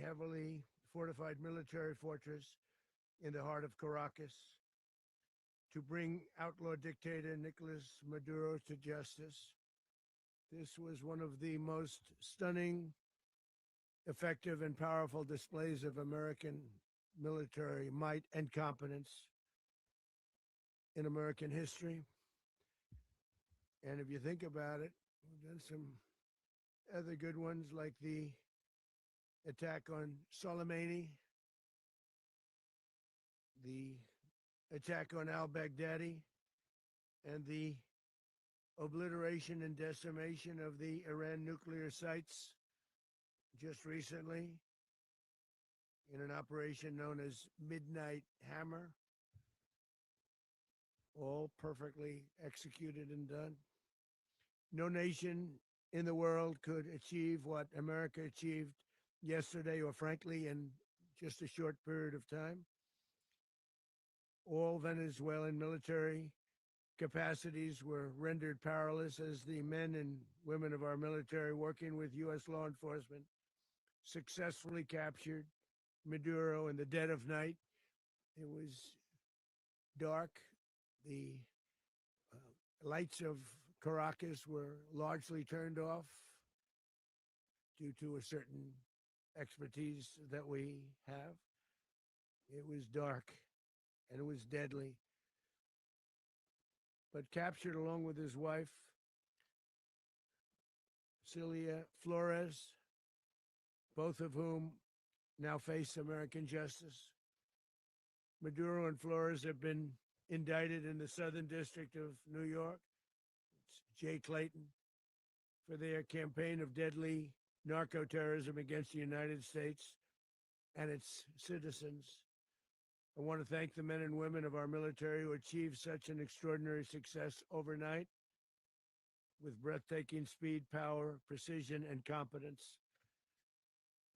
heavily fortified military fortress in the heart of Caracas to bring outlaw dictator Nicolás Maduro to justice. This was one of the most stunning, effective, and powerful displays of American military might and competence in American history. And if you think about it, we've done some other good ones like the attack on Soleimani, the attack on al-Baghdadi, and the obliteration and decimation of the Iran nuclear sites just recently in an operation known as Midnight Hammer, all perfectly executed and done. No nation in the world could achieve what America achieved yesterday, or frankly, in just a short period of time. All Venezuelan military capacities were rendered powerless as the men and women of our military, working with U.S. law enforcement, successfully captured Maduro in the dead of night. It was dark. The lights of Caracas were largely turned off due to a certain expertise that we have. It was dark and it was deadly. But captured along with his wife, Celia Flores, both of whom now face American justice. Maduro and Flores have been indicted in the Southern District of New York. It's Jay Clayton, for their campaign of deadly narco-terrorism against the United States and its citizens. I want to thank the men and women of our military who achieved such an extraordinary success overnight with breathtaking speed, power, precision, and competence.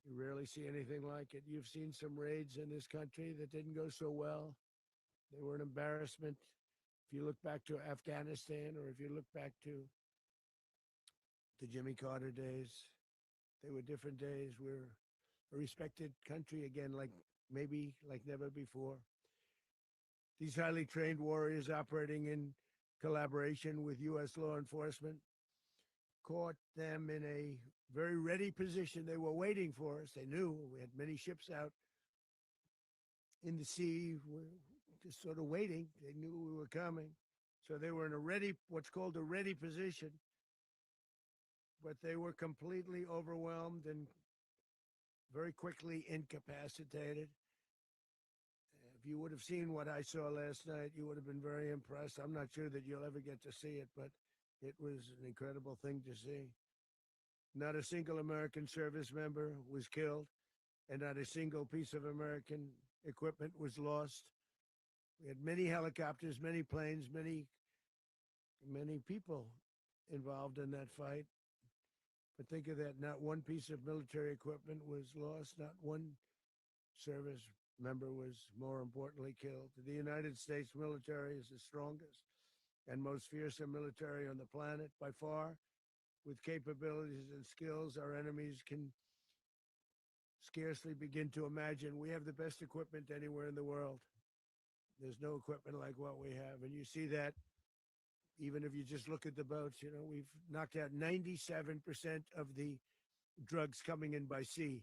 You rarely see anything like it. You've seen some raids in this country that didn't go so well. They were an embarrassment. If you look back to Afghanistan, or if you look back to the Jimmy Carter days, they were different days. We're a respected country again, like maybe like never before. These highly trained warriors operating in collaboration with U.S. law enforcement caught them in a very ready position. They were waiting for us. They knew we had many ships out in the sea, just sort of waiting. They knew we were coming. So they were in a ready, what's called a ready position, but they were completely overwhelmed and very quickly incapacitated. If you would have seen what I saw last night, you would have been very impressed. I'm not sure that you'll ever get to see it, but it was an incredible thing to see. Not a single American service member was killed, and not a single piece of American equipment was lost. We had many helicopters, many planes, many people involved in that fight. But think of that, not one piece of military equipment was lost, not one service member was, more importantly, killed. The United States military is the strongest and most fearsome military on the planet by far, with capabilities and skills our enemies can scarcely begin to imagine. We have the best equipment anywhere in the world. There's no equipment like what we have. And you see that even if you just look at the boats. You know, we've knocked out 97% of the drugs coming in by sea.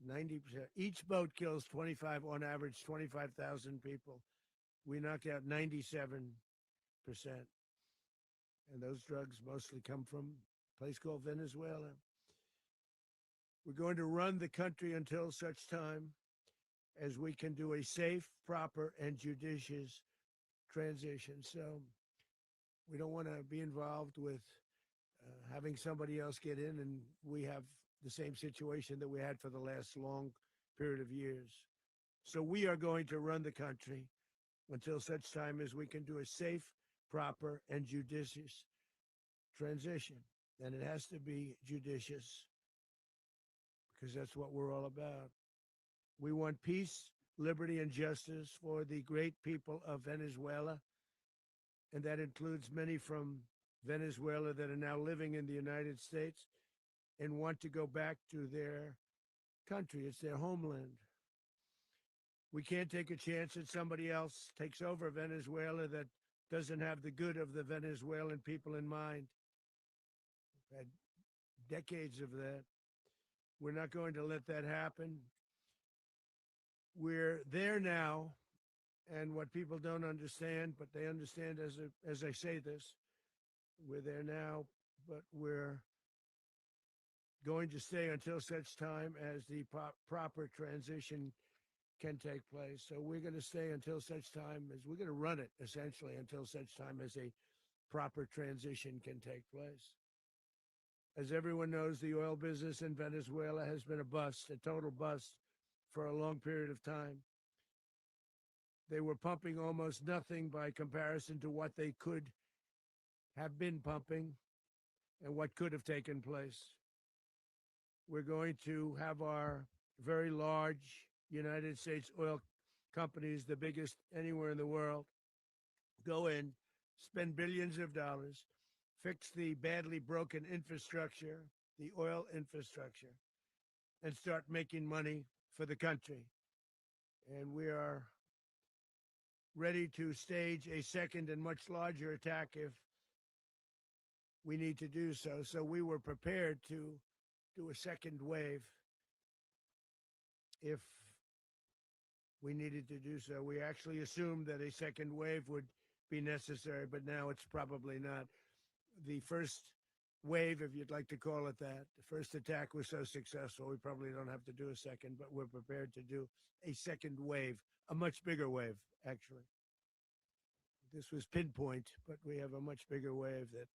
90%. Each boat kills on average, 25,000 people. We knocked out 97%. And those drugs mostly come from a place called Venezuela. We're going to run the country until such time as we can do a safe, proper, and judicious transition. So we don't want to be involved with having somebody else get in, and we have the same situation that we had for the last long period of years. So we are going to run the country until such time as we can do a safe, proper, and judicious transition. And it has to be judicious, because that's what we're all about. We want peace, liberty, and justice for the great people of Venezuela, and that includes many from Venezuela that are now living in the United States and want to go back to their country. It's their homeland. We can't take a chance that somebody else takes over Venezuela that doesn't have the good of the Venezuelan people in mind. We've had decades of that. We're not going to let that happen. We're there now, and what people don't understand, but they understand as I say this, we're there now, but we're going to stay until such time as the proper transition can take place. So we're going to stay until such time as we're going to run it, essentially, until such time as a proper transition can take place. As everyone knows, the oil business in Venezuela has been a bust, a total bust, for a long period of time. They were pumping almost nothing by comparison to what they could have been pumping and what could have taken place. We're going to have our very large United States oil companies, the biggest anywhere in the world, go in, spend billions of dollars, fix the badly broken infrastructure, the oil infrastructure, and start making money for the country. And we are ready to stage a second and much larger attack if we need to do so. So we were prepared to do a second wave if we needed to do so. We actually assumed that a second wave would be necessary, but now it's probably not. The first wave, if you'd like to call it that, the first attack was so successful, we probably don't have to do a second, but we're prepared to do a second wave, a much bigger wave, actually. This was pinpoint, but we have a much bigger wave that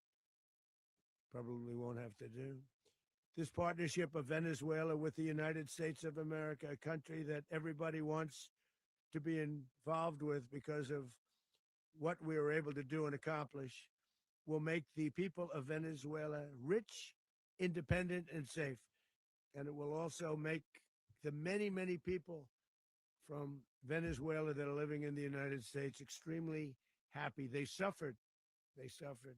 probably won't have to do. This partnership of Venezuela with the United States of America, a country that everybody wants to be involved with because of what we were able to do and accomplish, will make the people of Venezuela rich, independent, and safe. And it will also make the many, many people from Venezuela that are living in the United States extremely happy. They suffered. They suffered.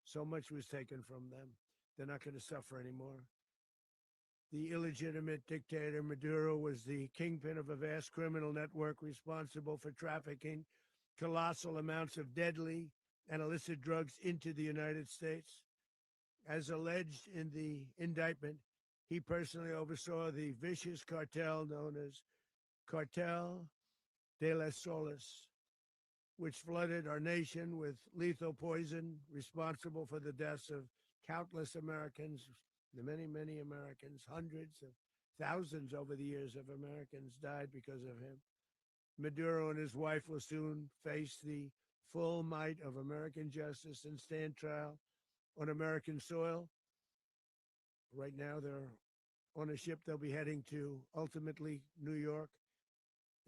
So much was taken from them. They're not going to suffer anymore. The illegitimate dictator Maduro was the kingpin of a vast criminal network responsible for trafficking colossal amounts of deadly and illicit drugs into the United States. As alleged in the indictment, he personally oversaw the vicious cartel known as Cartel de las Solas, which flooded our nation with lethal poison, responsible for the deaths of countless Americans, the many, many Americans. Hundreds of thousands over the years of Americans died because of him. Maduro and his wife will soon face the full might of American justice and stand trial on American soil. Right now, they're on a ship. They'll be heading to, ultimately, New York,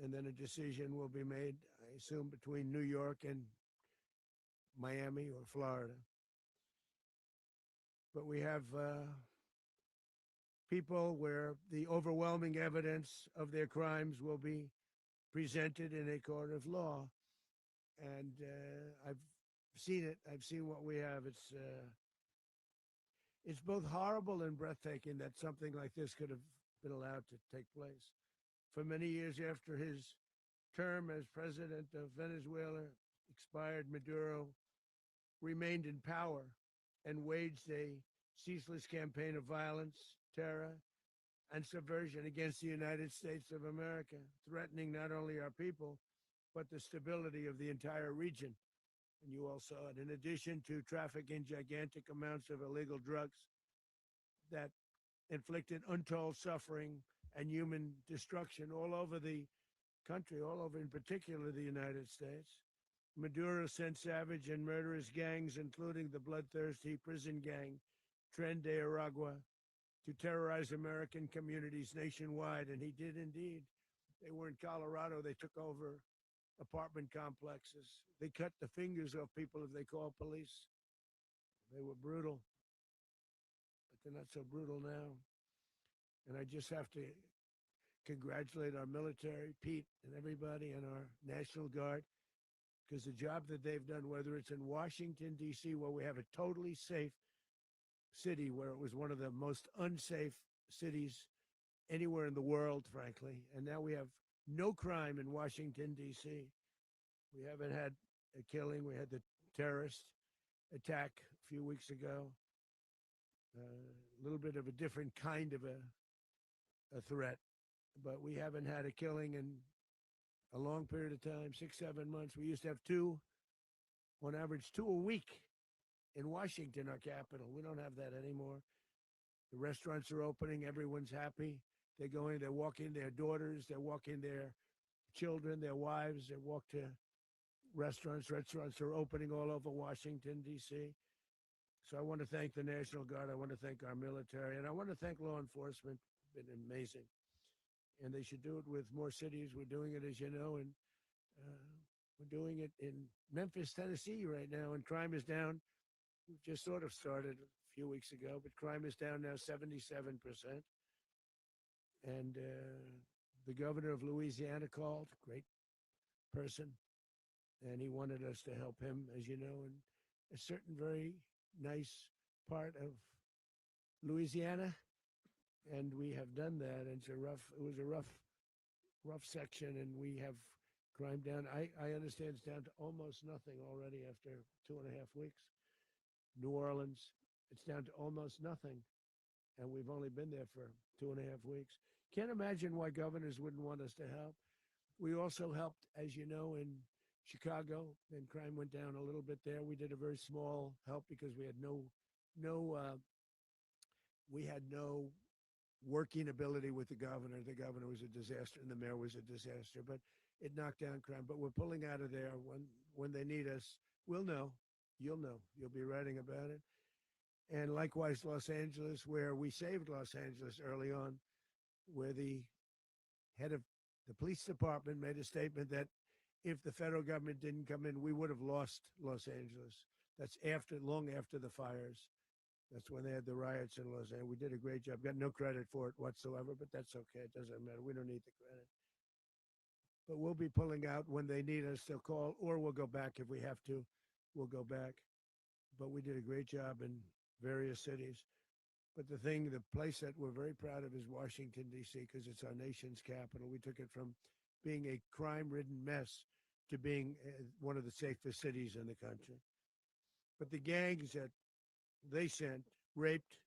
and then a decision will be made, I assume, between New York and Miami or Florida. But we have people where the overwhelming evidence of their crimes will be presented in a court of law. And I've seen it. I've seen what we have. It's both horrible and breathtaking that something like this could have been allowed to take place. For many years after his term as president of Venezuela expired, Maduro remained in power and waged a ceaseless campaign of violence, terror, and subversion against the United States of America, threatening not only our people, but the stability of the entire region. And you all saw it. In addition to trafficking gigantic amounts of illegal drugs that inflicted untold suffering and human destruction all over the country, all over, in particular, the United States, Maduro sent savage and murderous gangs, including the bloodthirsty prison gang, Tren de Aragua, to terrorize American communities nationwide. And he did indeed. They were in Colorado. They took over apartment complexes. They cut the fingers off people if they called police. They were brutal, but they're not so brutal now. And I just have to congratulate our military, Pete, and everybody, and our National Guard, because the job that they've done, whether it's in Washington, D.C., where we have a totally safe city, where it was one of the most unsafe cities anywhere in the world, frankly. And now we have no crime in Washington, D.C. We haven't had a killing. We had the terrorist attack a few weeks ago. A little bit of a different kind of a threat, but we haven't had a killing in a long period of time, 6, 7 months. We used to have two, on average, two a week in Washington, our capital. We don't have that anymore. The restaurants are opening. Everyone's happy. They're going, they're walking their daughters, they're walking their children, their wives. They walk to restaurants. Restaurants are opening all over Washington, D.C. So I want to thank the National Guard. I want to thank our military. And I want to thank law enforcement. It's been amazing. And they should do it with more cities. We're doing it, as you know, and we're doing it in Memphis, Tennessee right now, and crime is down. We just sort of started a few weeks ago, but crime is down now 77%. And the governor of Louisiana called, great person, and he wanted us to help him, as you know, in a certain very nice part of Louisiana. And we have done that. And it was a rough section, and we have crime down. I understand it's down to almost nothing already after 2.5 weeks. New Orleans, it's down to almost nothing. And we've only been there for 2.5 weeks. Can't imagine why governors wouldn't want us to help. We also helped, as you know, in Chicago, and crime went down a little bit there. We did a very small help because we had no working ability with the governor. The governor was a disaster, and the mayor was a disaster. But it knocked down crime. But we're pulling out of there. When they need us, we'll know. You'll know. You'll be writing about it. And likewise, Los Angeles, where we saved Los Angeles early on, where the head of the police department made a statement that if the federal government didn't come in, we would have lost Los Angeles. That's long after the fires. That's when they had the riots in Los Angeles. We did a great job. Got no credit for it whatsoever, but that's okay. It doesn't matter. We don't need the credit. But we'll be pulling out when they need us. They'll call, or we'll go back if we have to. We'll go back. But we did a great job in various cities. But the place that we're very proud of is Washington, D.C., because it's our nation's capital. We took it from being a crime-ridden mess to being one of the safest cities in the country. But the gangs that they sent raped,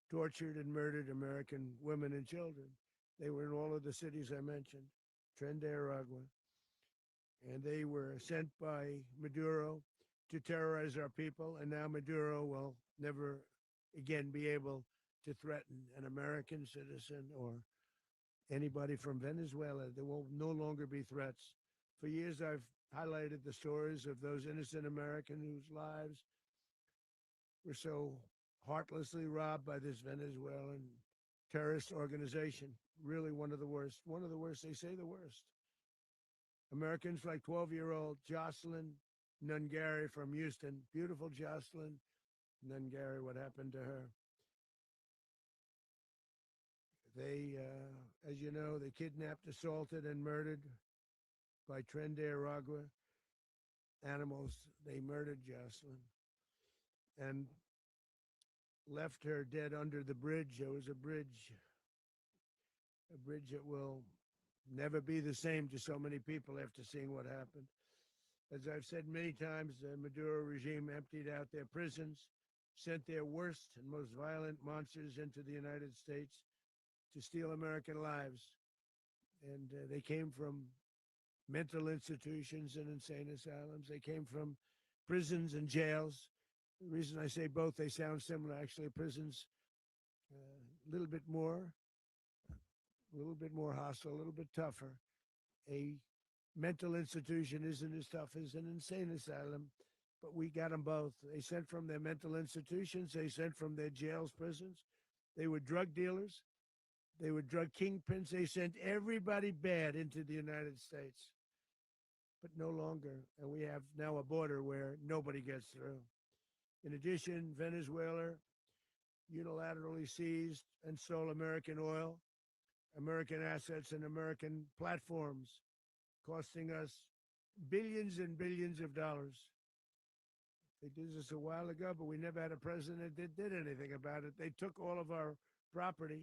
tortured, and murdered American women and children. They were in all of the cities I mentioned, Tren de Aragua. And they were sent by Maduro to terrorize our people, and now Maduro will never again be able to threaten an American citizen or anybody from Venezuela. There will no longer be threats. For years, I've highlighted the stories of those innocent Americans whose lives were so heartlessly robbed by this Venezuelan terrorist organization. Really one of the worst. One of the worst, they say the worst. Americans like 12-year-old Jocelyn Nungary from Houston. Beautiful Jocelyn Nungary, what happened to her? They, as you know, they kidnapped, assaulted, and murdered by Tren de Aragua animals. They murdered Jocelyn and left her dead under the bridge. There was a bridge that will never be the same to so many people after seeing what happened. As I've said many times, the Maduro regime emptied out their prisons, sent their worst and most violent monsters into the United States to steal American lives. And they came from mental institutions and insane asylums. They came from prisons and jails. The reason I say both, they sound similar. Actually, prisons, a little bit more hostile, a little bit tougher. A mental institution isn't as tough as an insane asylum, but we got them both. They sent from their mental institutions. They sent from their jails, prisons. They were drug dealers. They were drug kingpins. They sent everybody bad into the United States, but no longer. And we have now a border where nobody gets through. In addition, Venezuela unilaterally seized and stole American oil, American assets, and American platforms, costing us billions and billions of dollars. They did this a while ago, but we never had a president that did anything about it. They took all of our property.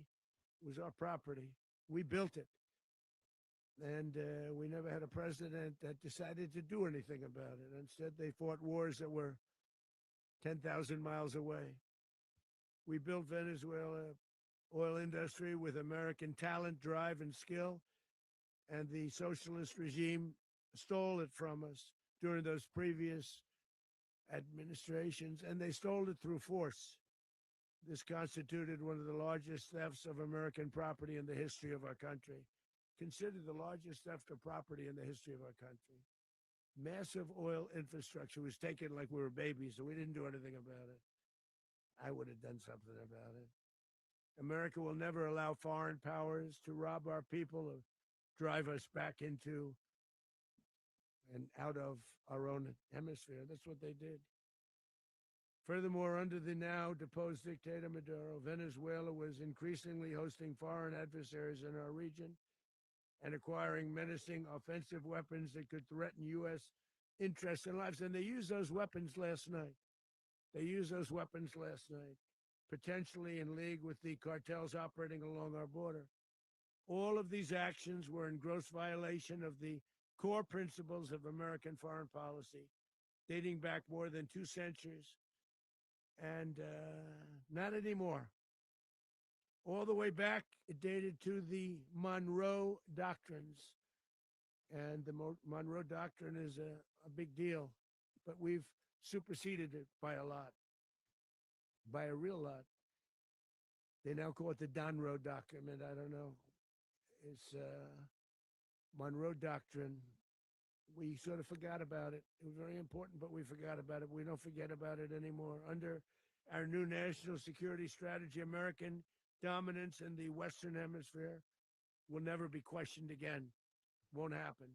It was our property. We built it. And we never had a president that decided to do anything about it. Instead, they fought wars that were 10,000 miles away. We built Venezuela oil industry with American talent, drive, and skill, and the socialist regime stole it from us during those previous administrations, and they stole it through force. This constituted one of the largest thefts of American property in the history of our country. Considered the largest theft of property in the history of our country. Massive oil infrastructure was taken like we were babies, so we didn't do anything about it. I would have done something about it. America will never allow foreign powers to rob our people or drive us back into and out of our own hemisphere. That's what they did. Furthermore, under the now deposed dictator Maduro, Venezuela was increasingly hosting foreign adversaries in our region and acquiring menacing offensive weapons that could threaten U.S. interests and lives. And they used those weapons last night. Potentially in league with the cartels operating along our border. All of these actions were in gross violation of the core principles of American foreign policy, dating back more than 2 centuries. And not anymore. All the way back, it dated to the Monroe Doctrines. And the Monroe Doctrine is a big deal, but we've superseded it by a lot, by a real lot. They now call it the Monroe Document. I don't know. It's Monroe Doctrine. We sort of forgot about it. It was very important, but we forgot about it. We don't forget about it anymore. Under our new national security strategy, American dominance in the Western Hemisphere will never be questioned again. Won't happen.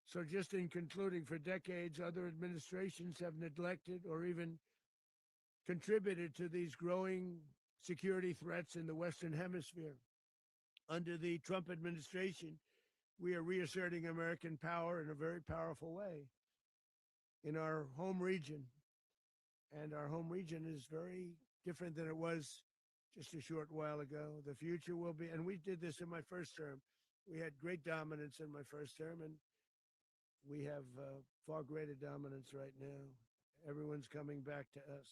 So just in concluding, for decades, other administrations have neglected or even contributed to these growing security threats in the Western Hemisphere. Under the Trump administration, we are reasserting American power in a very powerful way in our home region. And our home region is very different than it was just a short while ago. The future will be, and we did this in my first term. We had great dominance in my first term, and we have far greater dominance right now. Everyone's coming back to us.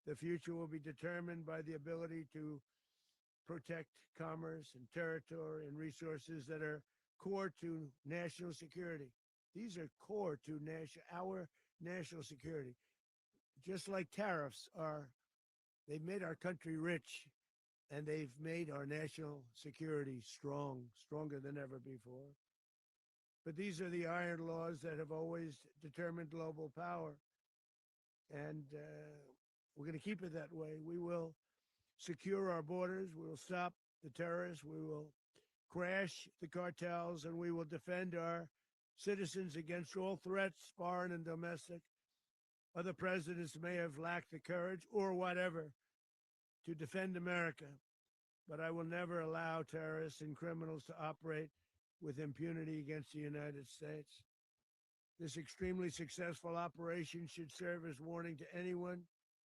The future will be determined by the ability to protect commerce and territory and resources that are core to national security. These are core to our national security. Just like tariffs are, they've made our country rich, and they've made our national security stronger than ever before. But these are the iron laws that have always determined global power. And we're going to keep it that way. We will secure our borders. We will stop the terrorists. We will crash the cartels, and we will defend our citizens against all threats, foreign and domestic. Other presidents may have lacked the courage or whatever to defend America, but I will never allow terrorists and criminals to operate with impunity against the United States. This extremely successful operation should serve as warning to anyone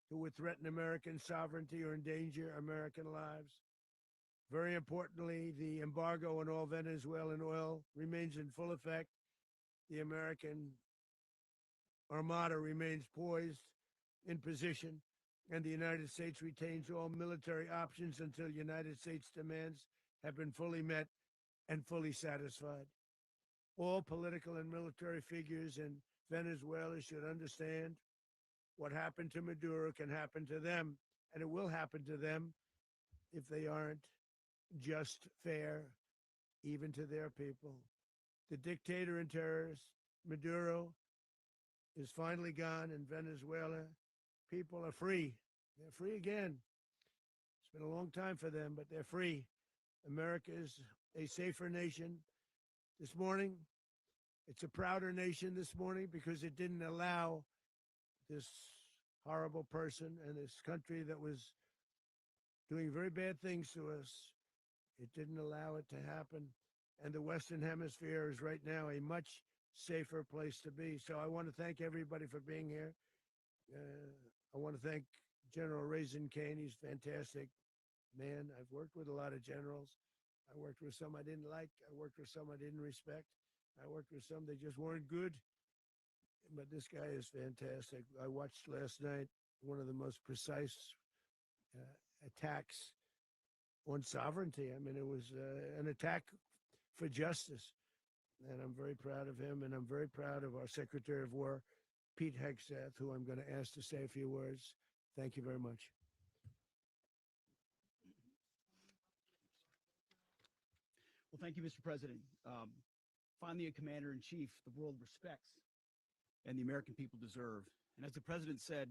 who would threaten American sovereignty or endanger American lives. Very importantly, the embargo on all Venezuelan oil remains in full effect. The American Armada remains poised in position, and the United States retains all military options until United States demands have been fully met and fully satisfied. All political and military figures in Venezuela should understand what happened to Maduro can happen to them, and it will happen to them if they aren't just, fair, even to their people. The dictator and terrorist, Maduro, is finally gone in Venezuela. People are free. They're free again. It's been a long time for them, but they're free. America is a safer nation this morning. It's a prouder nation this morning because it didn't allow this horrible person and this country that was doing very bad things to us. It didn't allow it to happen. And the Western Hemisphere is right now a much safer place to be. So I want to thank everybody for being here. I want to thank General Raisin Kane. He's a fantastic man. I've worked with a lot of generals. I worked with some I didn't like. I worked with some I didn't respect. I worked with some that just weren't good. But this guy is fantastic. I watched last night one of the most precise attacks on sovereignty. I mean, it was an attack for justice. And I'm very proud of him. And I'm very proud of our Secretary of War, Pete Hegseth, who I'm going to ask to say a few words. Thank you very much. Well, thank you, Mr. President. Finally, a commander-in-chief the world respects and the American people deserve. And as the president said,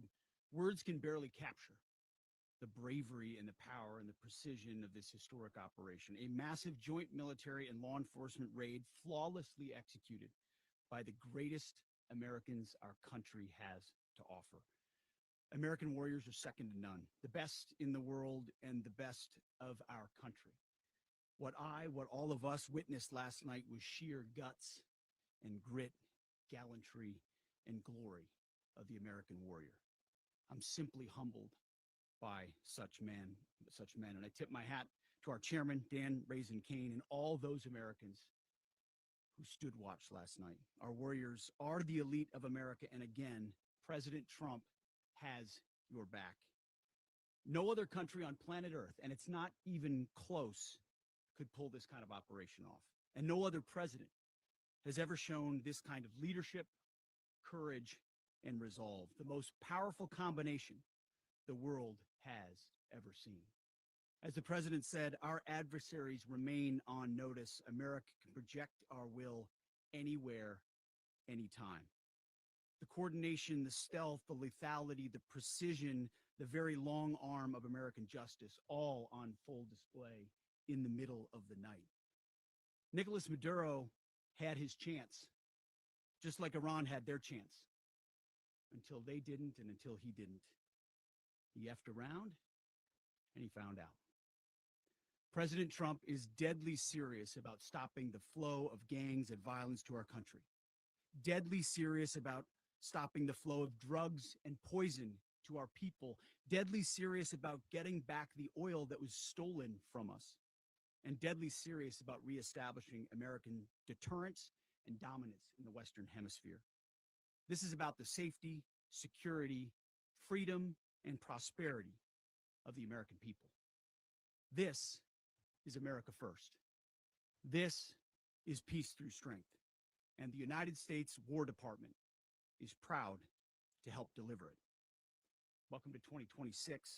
words can barely capture the bravery and the power and the precision of this historic operation, a massive joint military and law enforcement raid flawlessly executed by the greatest Americans our country has to offer. American warriors are second to none, the best in the world and the best of our country. What all of us witnessed last night was sheer guts and grit, gallantry, and glory of the American warrior. I'm simply humbled by such men. And I tip my hat to our chairman, Dan Raisin Kane, and all those Americans who stood watch last night. Our warriors are the elite of America, and again, President Trump has your back. No other country on planet Earth, and it's not even close, could pull this kind of operation off. And no other president has ever shown this kind of leadership, courage, and resolve, the most powerful combination the world has ever seen. As the president said, our adversaries remain on notice. America can project our will anywhere, anytime. The coordination, the stealth, the lethality, the precision, the very long arm of American justice, all on full display in the middle of the night. Nicolás Maduro had his chance, just like Iran had their chance, until they didn't and until he didn't. He effed around and he found out. President Trump is deadly serious about stopping the flow of gangs and violence to our country, deadly serious about stopping the flow of drugs and poison to our people, deadly serious about getting back the oil that was stolen from us, and deadly serious about reestablishing American deterrence and dominance in the Western Hemisphere. This is about the safety, security, freedom, and prosperity of the American people. This is America first. This is peace through strength. And the United States War Department is proud to help deliver it. Welcome to 2026.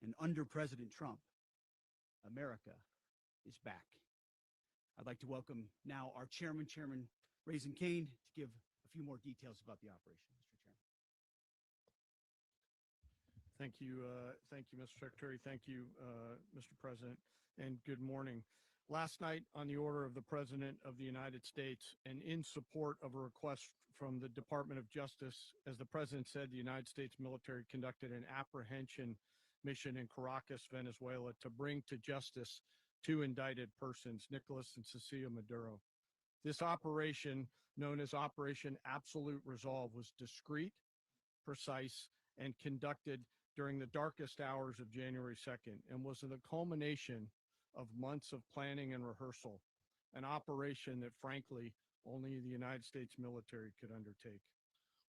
And under President Trump, America is back. I'd like to welcome now our chairman, Chairman Raisin Kane, to give a few more details about the operation. Mr. Chairman. Thank you, Mr. Secretary. Thank you, Mr. President, and good morning. Last night, on the order of the President of the United States and in support of a request from the Department of Justice, as the President said, the United States military conducted an apprehension mission in Caracas, Venezuela, to bring to justice two indicted persons, Nicolás and Cecilia Maduro. This operation, known as Operation Absolute Resolve, was discreet, precise, and conducted during the darkest hours of January 2nd and was the culmination of months of planning and rehearsal, an operation that, frankly, only the United States military could undertake.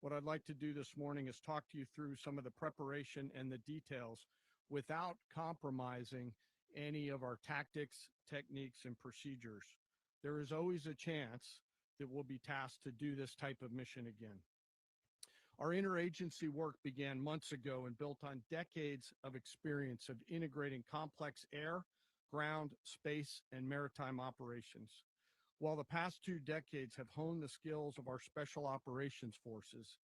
What I'd like to do this morning is talk to you through some of the preparation and the details without compromising any of our tactics, techniques, and procedures. There is always a chance that we'll be tasked to do this type of mission again. Our interagency work began months ago and built on decades of experience of integrating complex air, ground, space, and maritime operations. While the past 2 decades have honed the skills of our special operations forces,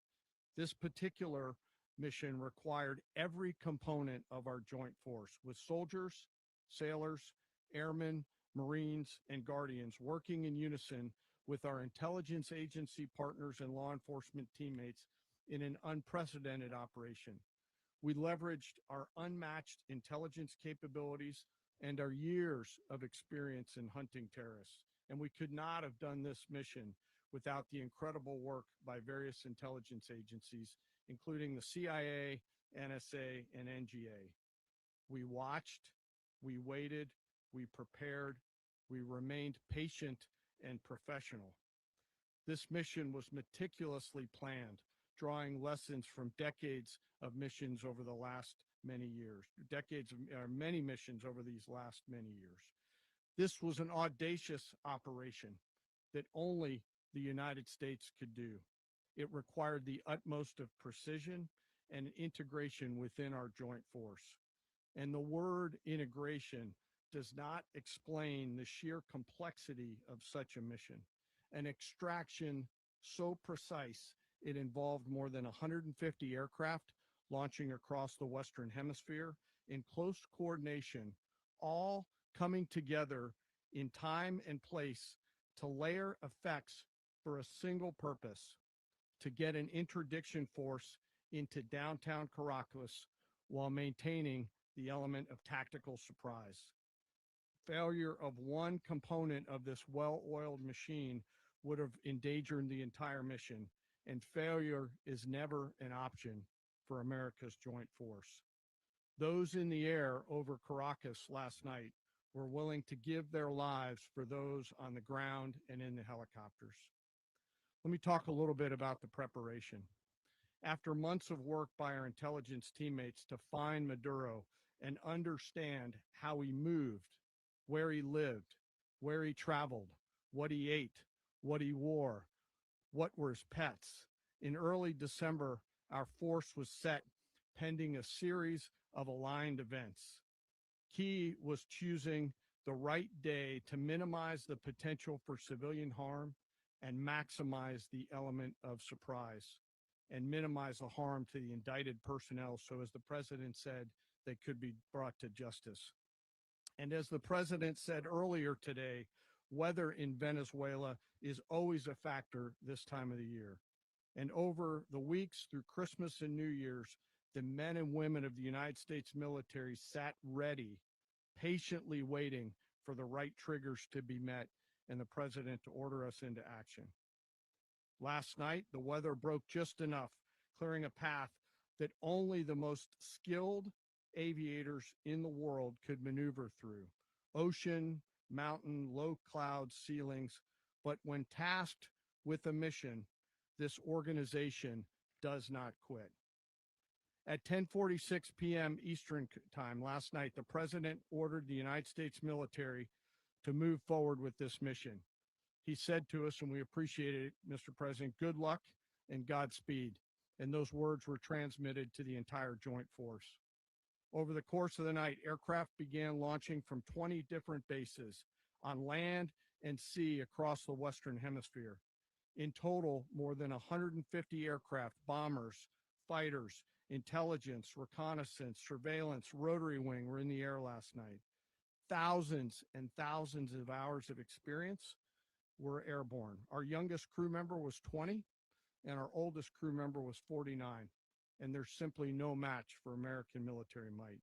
this particular mission required every component of our joint force, with soldiers, sailors, airmen, Marines, and Guardians working in unison with our intelligence agency partners and law enforcement teammates in an unprecedented operation. We leveraged our unmatched intelligence capabilities and our years of experience in hunting terrorists, and we could not have done this mission without the incredible work by various intelligence agencies, including the CIA, NSA, and NGA. We watched, we waited, we prepared, We remained patient and professional. This mission was meticulously planned, drawing lessons from decades of missions over the last many years, many missions over these last many years. This was an audacious operation that only the United States could do. It required the utmost of precision and integration within our joint force. And the word integration does not explain the sheer complexity of such a mission. An extraction so precise, it involved more than 150 aircraft launching across the Western Hemisphere in close coordination, all coming together in time and place to layer effects for a single purpose: to get an interdiction force into downtown Caracas while maintaining the element of tactical surprise. Failure of one component of this well-oiled machine would have endangered the entire mission, and failure is never an option for America's joint force. Those in the air over Caracas last night were willing to give their lives for those on the ground and in the helicopters. Let me talk a little bit about the preparation. After months of work by our intelligence teammates to find Maduro and understand how he moved, where he lived, where he traveled, what he ate, what he wore, what were his pets, in early December, our force was set pending a series of aligned events. Key was choosing the right day to minimize the potential for civilian harm and maximize the element of surprise, and minimize the harm to the indicted personnel, so as the president said, they could be brought to justice. And as the president said earlier today, weather in Venezuela is always a factor this time of the year. And over the weeks through Christmas and New Year's, the men and women of the United States military sat ready, patiently waiting for the right triggers to be met and the president to order us into action. Last night, the weather broke just enough, clearing a path that only the most skilled aviators in the world could maneuver through. Ocean, mountain, low cloud ceilings. But when tasked with a mission, this organization does not quit. At 10:46 p.m. Eastern time last night, the president ordered the United States military to move forward with this mission. He said to us, and we appreciate it, Mr. President, good luck and Godspeed. And those words were transmitted to the entire joint force. Over the course of the night, aircraft began launching from 20 different bases on land and sea across the Western Hemisphere. In total, more than 150 aircraft, bombers, fighters, intelligence, reconnaissance, surveillance, rotary wing were in the air last night. Thousands and thousands of hours of experience were airborne. Our youngest crew member was 20, and our oldest crew member was 49. And there's simply no match for American military might.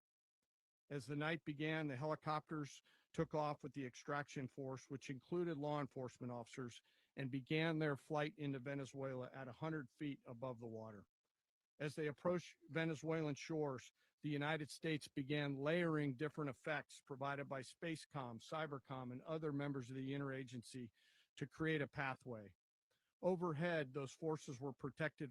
As the night began, the helicopters took off with the extraction force, which included law enforcement officers, and began their flight into Venezuela at 100 feet above the water. As they approached Venezuelan shores, the United States began layering different effects provided by Spacecom, Cybercom, and other members of the interagency to create a pathway. Overhead, those forces were protected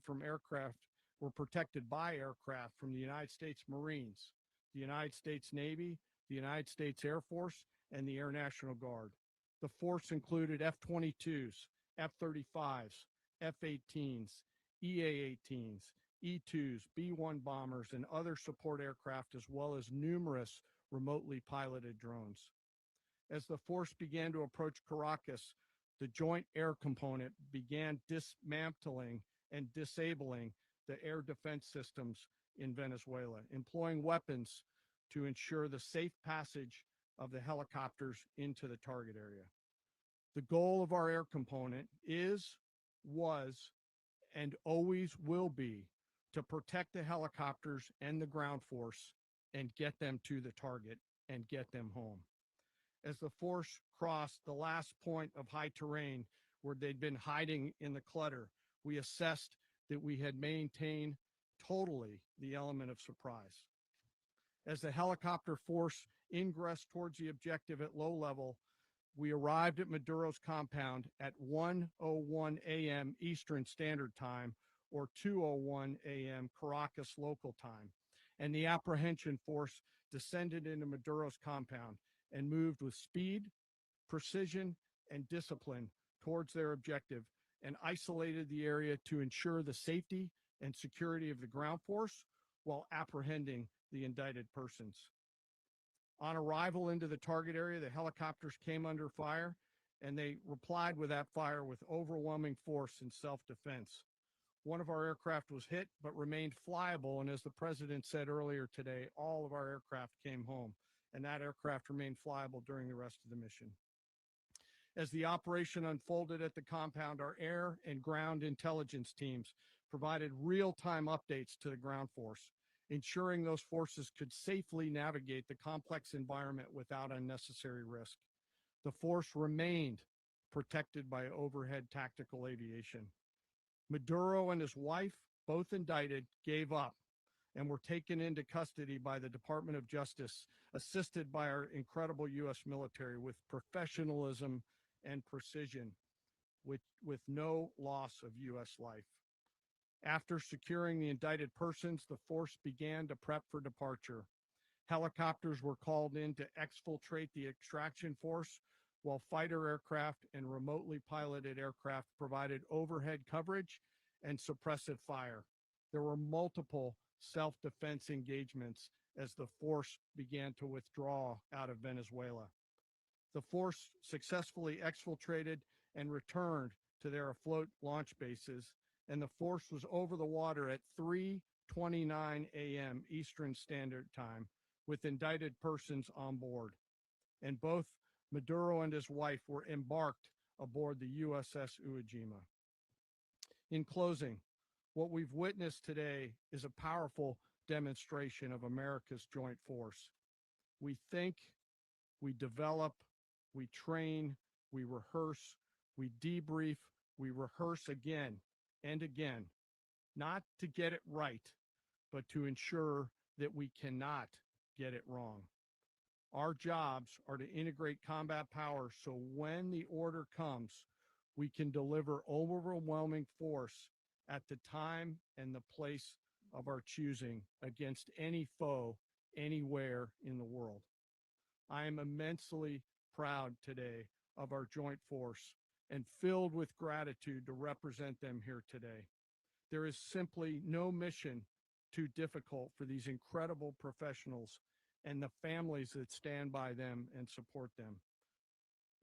by aircraft from the United States Marines, the United States Navy, the United States Air Force, and the Air National Guard. The force included F-22s, F-35s, F-18s, EA-18s, E-2s, B-1 bombers, and other support aircraft, as well as numerous remotely piloted drones. As the force began to approach Caracas, the Joint Air Component began dismantling and disabling the air defense systems in Venezuela, employing weapons to ensure the safe passage of the helicopters into the target area. The goal of our air component was, and always will be to protect the helicopters and the ground force and get them to the target and get them home. As the force crossed the last point of high terrain where they'd been hiding in the clutter, we assessed that we had maintained totally the element of surprise. As the helicopter force ingressed towards the objective at low level, we arrived at Maduro's compound at 1:01 a.m. Eastern Standard Time, or 2:01 a.m. Caracas local time, and the apprehension force descended into Maduro's compound and moved with speed, precision, and discipline towards their objective, and isolated the area to ensure the safety and security of the ground force while apprehending the indicted persons. On arrival into the target area, the helicopters came under fire, and they replied with that fire with overwhelming force in self-defense. One of our aircraft was hit, but remained flyable, and as the president said earlier today, all of our aircraft came home, and that aircraft remained flyable during the rest of the mission. As the operation unfolded at the compound, our air and ground intelligence teams provided real-time updates to the ground force, ensuring those forces could safely navigate the complex environment without unnecessary risk. The force remained protected by overhead tactical aviation. Maduro and his wife, both indicted, gave up and were taken into custody by the Department of Justice, assisted by our incredible U.S. military with professionalism and precision, with no loss of U.S. life. After securing the indicted persons, the force began to prep for departure. Helicopters were called in to exfiltrate the extraction force, while fighter aircraft and remotely piloted aircraft provided overhead coverage and suppressive fire. There were multiple self-defense engagements as the force began to withdraw out of Venezuela. The force successfully exfiltrated and returned to their afloat launch bases, and the force was over the water at 3:29 a.m. Eastern Standard Time with indicted persons on board. And both Maduro and his wife were embarked aboard the USS Iwo Jima. In closing, what we've witnessed today is a powerful demonstration of America's joint force. We think, we develop, we train, we rehearse, we debrief, we rehearse again and again, not to get it right, but to ensure that we cannot get it wrong. Our jobs are to integrate combat power so when the order comes, we can deliver overwhelming force at the time and the place of our choosing against any foe anywhere in the world. I am immensely proud today of our joint force and filled with gratitude to represent them here today. There is simply no mission too difficult for these incredible professionals and the families that stand by them and support them.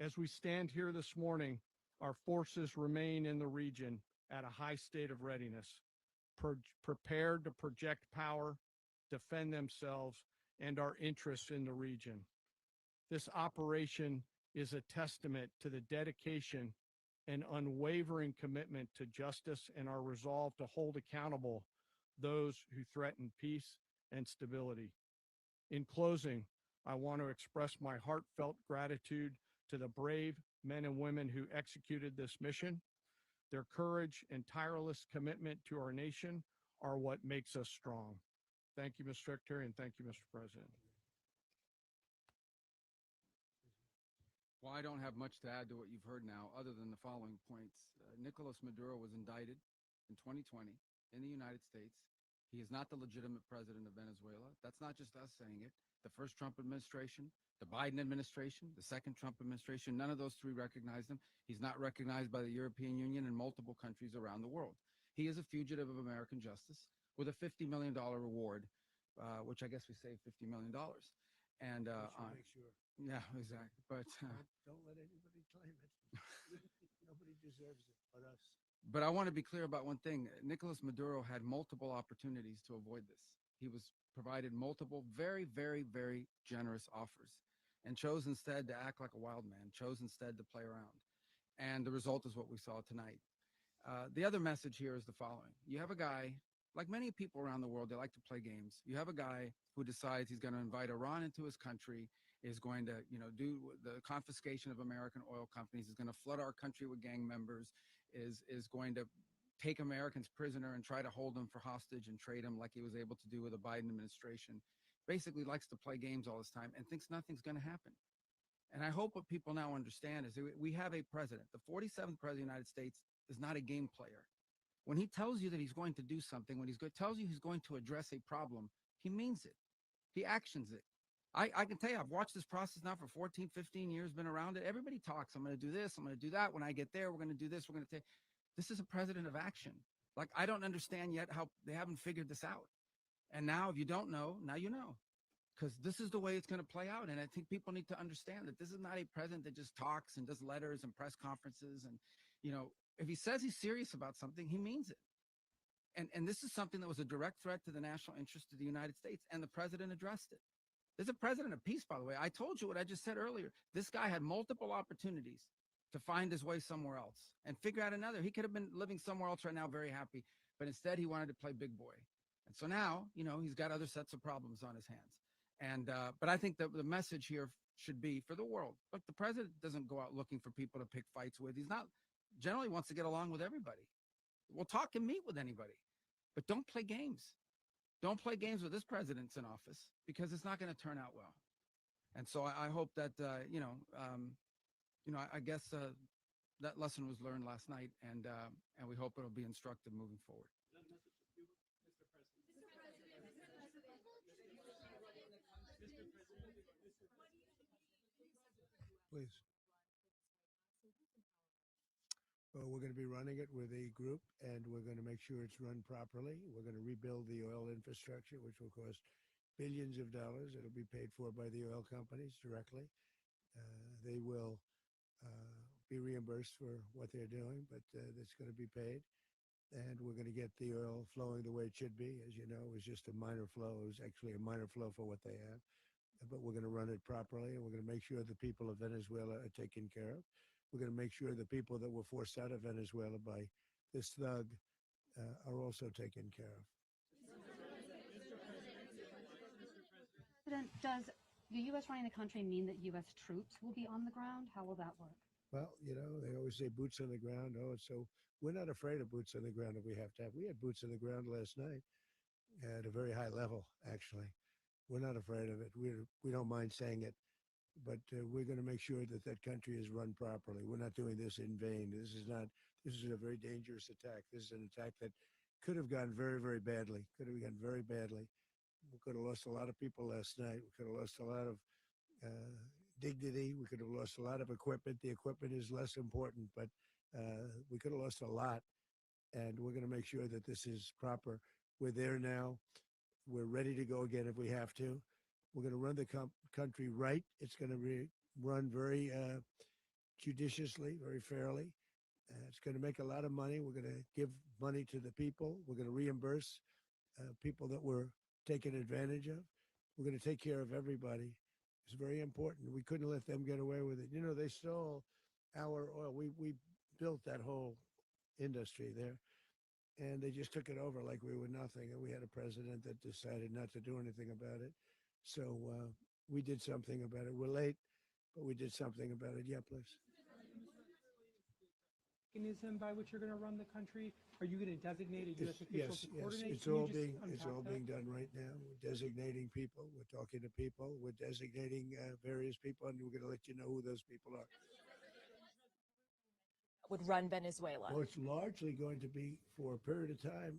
As we stand here this morning, our forces remain in the region at a high state of readiness, prepared to project power, defend themselves, and our interests in the region. This operation is a testament to the dedication and unwavering commitment to justice and our resolve to hold accountable those who threaten peace and stability. In closing, I want to express my heartfelt gratitude to the brave men and women who executed this mission. Their courage and tireless commitment to our nation are what makes us strong. Thank you, Mr. Secretary, and thank you, Mr. President. Well, I don't have much to add to what you've heard now, other than the following points. Nicolás Maduro was indicted in 2020 in the United States. He is not the legitimate president of Venezuela. That's not just us saying it. The first Trump administration, the Biden administration, the second Trump administration, none of those three recognized him. He's not recognized by the European Union and multiple countries around the world. He is a fugitive of American justice with a $50 million reward, which I guess we saved $50 million. And Make sure. yeah, exactly. But Don't let anybody claim it. Nobody deserves it but us. But I want to be clear about one thing. Nicolás Maduro had multiple opportunities to avoid this. He was provided multiple very, very, very generous offers and chose instead to act like a wild man, chose instead to play around. And the result is what we saw tonight. The other message here is the following. You have a guy, like many people around the world, they like to play games. You have a guy who decides he's going to invite Iran into his country, is going to, do the confiscation of American oil companies, is going to flood our country with gang members, is going to take Americans prisoner and try to hold them for hostage and trade them like he was able to do with the Biden administration. Basically likes to play games all this time and thinks nothing's going to happen. And I hope what people now understand is that we have a president. The 47th president of the United States is not a game player. When he tells you that he's going to do something, when tells you he's going to address a problem, he means it. He actions it. I can tell you, I've watched this process now for 14, 15 years, been around it. Everybody talks. I'm going to do this. I'm going to do that. When I get there, we're going to do this. We're going to take. This is a president of action. Like, I don't understand yet how they haven't figured this out. And now, if you don't know, now you know. Because this is the way it's going to play out. And I think people need to understand that this is not a president that just talks and does letters and press conferences. And, you know, if he says he's serious about something, he means it. And this is something that was a direct threat to the national interest of the United States. And the president addressed it. There's a president of peace, by the way. I told you what I just said earlier. This guy had multiple opportunities to find his way somewhere else and figure out another. He could have been living somewhere else right now, very happy. But instead, he wanted to play big boy. And so now, you know, he's got other sets of problems on his hands. And but I think that the message here should be for the world. Look, the president doesn't go out looking for people to pick fights with. He's not generally wants to get along with everybody. We'll talk and meet with anybody, but don't play games. Don't play games with this president's in office, because it's not going to turn out well. And so I hope that I guess that lesson was learned last night, and we hope it'll be instructive moving forward. Please. Well, we're going to be running it with a group, and we're going to make sure it's run properly. We're going to rebuild the oil infrastructure, which will cost billions of dollars. It'll be paid for by the oil companies directly. They will be reimbursed for what they're doing, but it's going to be paid. And we're going to get the oil flowing the way it should be. As you know, it was just a minor flow. It was actually a minor flow for what they have. But we're going to run it properly, and we're going to make sure the people of Venezuela are taken care of. We're going to make sure the people that were forced out of Venezuela by this thug are also taken care of. President, does the U.S. running the country mean that U.S. troops will be on the ground? How will that work? Well, you know, they always say boots on the ground. Oh, so we're not afraid of boots on the ground if we have to have. We had boots on the ground last night at a very high level, actually. We're not afraid of it. We don't mind saying it, but we're going to make sure that that country is run properly. We're not doing this in vain. This is a very dangerous attack. This is an attack that could have gone very, very badly. Could have gone very badly. We could have lost a lot of people last night. We could have lost a lot of dignity. We could have lost a lot of equipment. The equipment is less important, but we could have lost a lot. And we're going to make sure that this is proper. We're there now. We're ready to go again if we have to. We're going to run the country right. It's going to be run very judiciously, very fairly. It's going to make a lot of money. We're going to give money to the people. We're going to reimburse people that were taken advantage of. We're going to take care of everybody. It's very important. We couldn't let them get away with it. You know, they stole our oil. We built that whole industry there. And they just took it over like we were nothing. And we had a president that decided not to do anything about it. So we did something about it. We're late, but we did something about it. Yeah, please. Mechanism by which you're going to run the country? Are you going to designate a U.S. official Yes, to yes. coordinate? It's Can you all just being unpack that? done right now. We're designating people. We're talking to people. We're designating various people, and we're going to let you know who those people are. Would run Venezuela. Well, it's largely going to be for a period of time,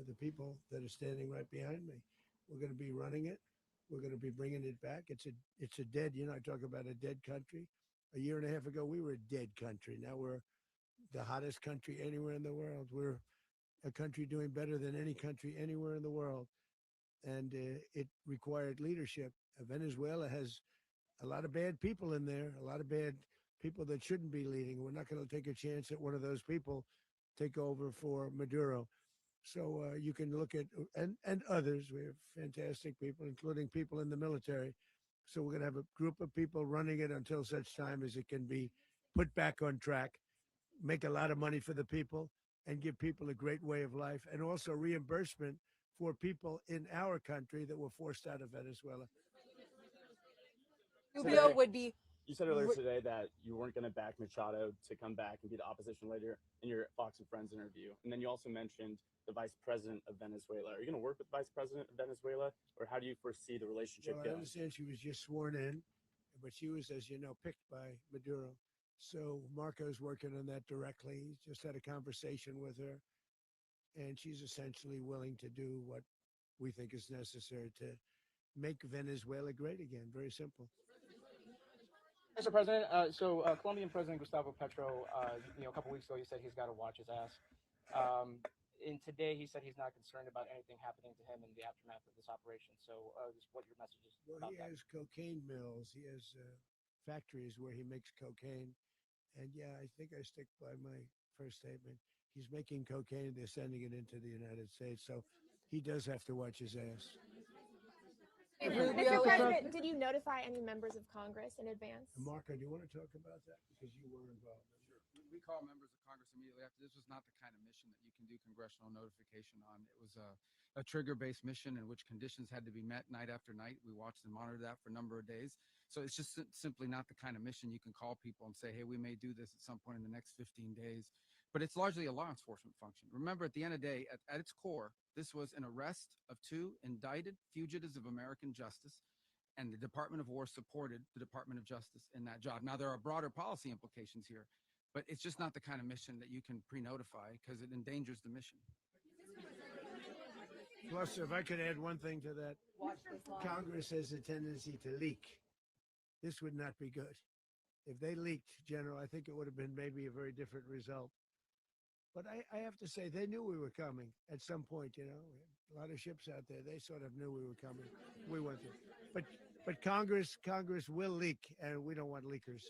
the people that are standing right behind me. We're going to be running it. We're going to be bringing it back. It's a dead, you know, I talk about a dead country. A year and a half ago, we were a dead country. Now we're the hottest country anywhere in the world. We're a country doing better than any country anywhere in the world. And it required leadership. Venezuela has a lot of bad people in there, a lot of bad people that shouldn't be leading. We're not going to take a chance that one of those people take over for Maduro. So you can look at, and others, we have fantastic people, including people in the military. So we're going to have a group of people running it until such time as it can be put back on track, make a lot of money for the people, and give people a great way of life, and also reimbursement for people in our country that were forced out of Venezuela. Rubio would be. You said earlier today that you weren't going to back Machado to come back and be the opposition leader in your Fox and Friends interview. And then you also mentioned the vice president of Venezuela. Are you going to work with the vice president of Venezuela, or how do you foresee the relationship Well, I going? understand she was just sworn in, but she was, as you know, picked by Maduro. So Marco's working on that directly. He just had a conversation with her, and she's essentially willing to do what we think is necessary to make Venezuela great again. Very simple. Mr. President, Colombian President Gustavo Petro, a couple weeks ago, he said he's got to watch his ass. And today, he said he's not concerned about anything happening to him in the aftermath of this operation. So, just what your message is Well, about he that? has cocaine mills. He has factories where he makes cocaine. And yeah, I think I stick by my first statement. He's making cocaine. They're sending it into the United States. So he does have to watch his ass. Rubio, Mr. President, did you notify any members of Congress in advance? And Marco, do you want to talk about that? Because you were involved. Sure. We call members of Congress immediately after. This was not the kind of mission that you can do congressional notification on. It was a trigger-based mission in which conditions had to be met night after night. We watched and monitored that for a number of days. So it's just simply not the kind of mission you can call people and say, hey, we may do this at some point in the next 15 days. But it's largely a law enforcement function. Remember, at the end of the day, at its core, this was an arrest of 2 indicted fugitives of American justice, and the Department of War supported the Department of Justice in that job. Now, there are broader policy implications here, but it's just not the kind of mission that you can pre-notify because it endangers the mission. Plus, if I could add one thing to that, Congress has a tendency to leak. This would not be good. If they leaked, General, I think it would have been maybe a very different result. But I have to say, they knew we were coming at some point, a lot of ships out there. They sort of knew we were coming. We went through. But Congress will leak, and we don't want leakers.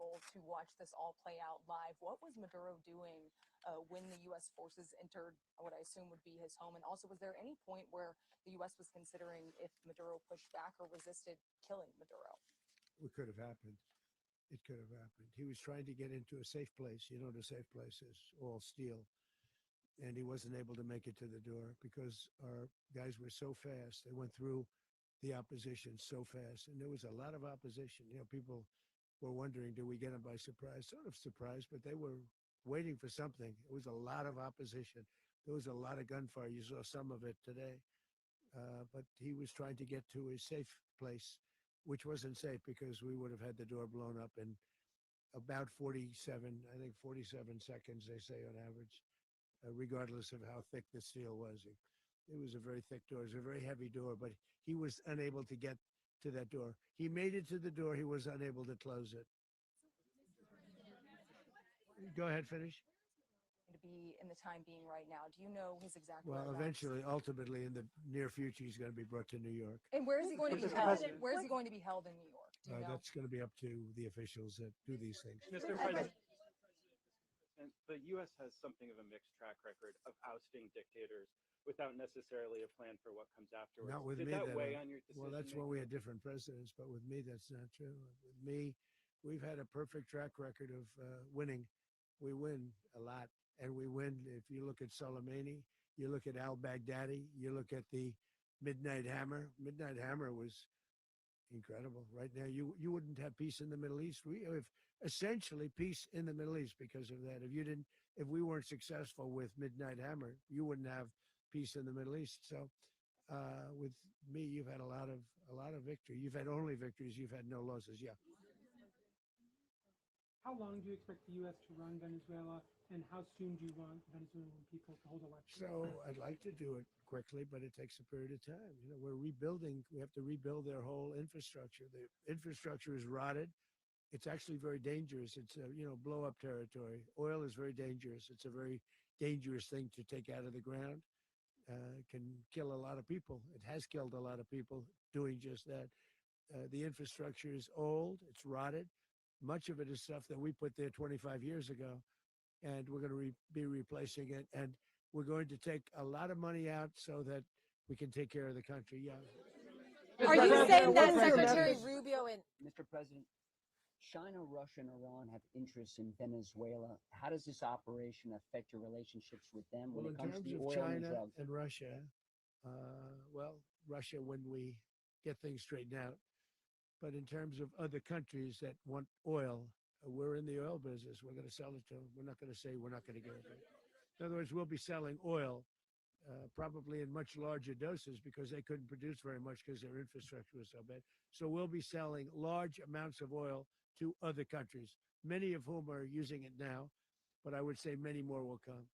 people to watch this all play out live. What was Maduro doing when the U.S. forces entered what I assume would be his home? And also, was there any point where the U.S. was considering if Maduro pushed back or resisted killing Maduro? It could have happened. It could have happened. He was trying to get into a safe place. You know, the safe place is all steel. And he wasn't able to make it to the door because our guys were so fast. They went through the opposition so fast. And there was a lot of opposition. People were wondering, do we get them by surprise? Sort of surprised, but they were waiting for something. It was a lot of opposition. There was a lot of gunfire. You saw some of it today. But he was trying to get to a safe place, which wasn't safe because we would have had the door blown up in about 47 seconds, they say on average, regardless of how thick the steel was. It was a very thick door. It was a very heavy door, but he was unable to get to that door. He made it to the door. He was unable to close it. Go ahead, finish. To be in the time being right now, do you know his exact Well, whereabouts? eventually, ultimately, in the near future, he's going to be brought to New York. And where is he going to be held? Where is he going to be held in New York? Do you know? That's going to be up to the officials that do these things. Mr. President, the U.S. has something of a mixed track record of ousting dictators without necessarily a plan for what comes afterwards. Not with Did me. that weigh on your decision? Well, that's when we had different presidents, but with me, that's not true. With me, we've had a perfect track record of winning. We win a lot, and we win. If you look at Soleimani, you look at al-Baghdadi, you look at the Midnight Hammer. Midnight Hammer was incredible. Right now, you wouldn't have peace in the Middle East. We have essentially peace in the Middle East because of that. If we weren't successful with Midnight Hammer, you wouldn't have peace in the Middle East. So, with me, you've had a lot of victory. You've had only victories. You've had no losses. Yeah. How long do you expect the U.S. to run Venezuela, and how soon do you want Venezuelan people to hold elections? So I'd like to do it quickly, but it takes a period of time. We're rebuilding. We have to rebuild their whole infrastructure. The infrastructure is rotted. It's actually very dangerous. It's blow up territory. Oil is very dangerous. It's a very dangerous thing to take out of the ground. It can kill a lot of people. It has killed a lot of people doing just that. The infrastructure is old. It's rotted. Much of it is stuff that we put there 25 years ago, and we're going to be replacing it. And we're going to take a lot of money out so that we can take care of the country. Yeah. Are you saying that Secretary Rubio and Mr. President, China, Russia, and Iran have interests in Venezuela. How does this operation affect your relationships with them when Well, it in comes to terms the of oil and China drugs? and Russia, Russia, when we get things straightened out. But in terms of other countries that want oil, we're in the oil business. We're going to sell it to them. We're not going to say we're not going to give it to them. In other words, we'll be selling oil probably in much larger doses because they couldn't produce very much because their infrastructure was so bad. So we'll be selling large amounts of oil to other countries, many of whom are using it now, but I would say many more will come.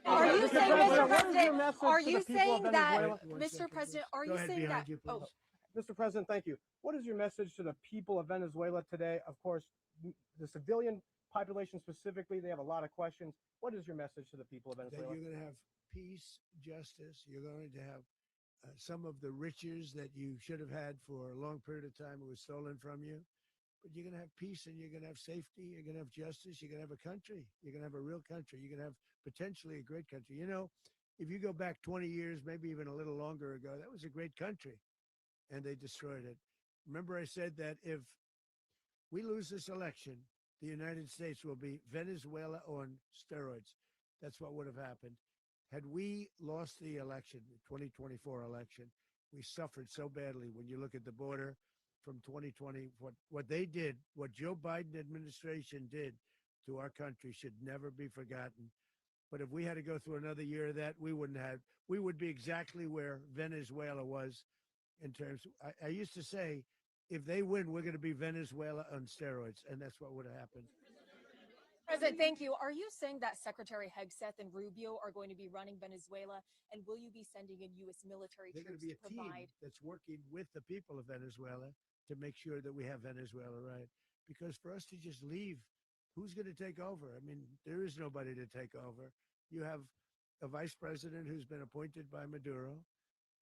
Are you saying, Mr. President, are you saying that, Mr. President, are Go you ahead saying that, behind you, please. Mr. President, thank you. What is your message to the people of Venezuela today? Of course, the civilian population specifically, they have a lot of questions. What is your message to the people of That Venezuela? you're going to have peace, justice. You're going to have some of the riches that you should have had for a long period of time. It was stolen from you. But you're going to have peace and you're going to have safety. You're going to have justice. You're going to have a country. You're going to have a real country. You're going to have potentially a great country. You know, if you go back 20 years, maybe even a little longer ago, that was a great country and they destroyed it. Remember, I said that if we lose this election, the United States will be Venezuela on steroids. That's what would have happened. Had we lost the election, the 2024 election, we suffered so badly when you look at the border from 2020, what they did, what Joe Biden administration did to our country should never be forgotten. But if we had to go through another year of that, we would be exactly where Venezuela was in terms I used to say, if they win, we're going to be Venezuela on steroids. And that's what would have happened. President, thank you. Are you saying that Secretary Hegseth and Rubio are going to be running Venezuela, and will you be sending in U.S. military They're going troops to be a team provide? that's working with the people of Venezuela to make sure that we have Venezuela right. Because for us to just leave, who's going to take over? I mean, there is nobody to take over. You have a vice president who's been appointed by Maduro,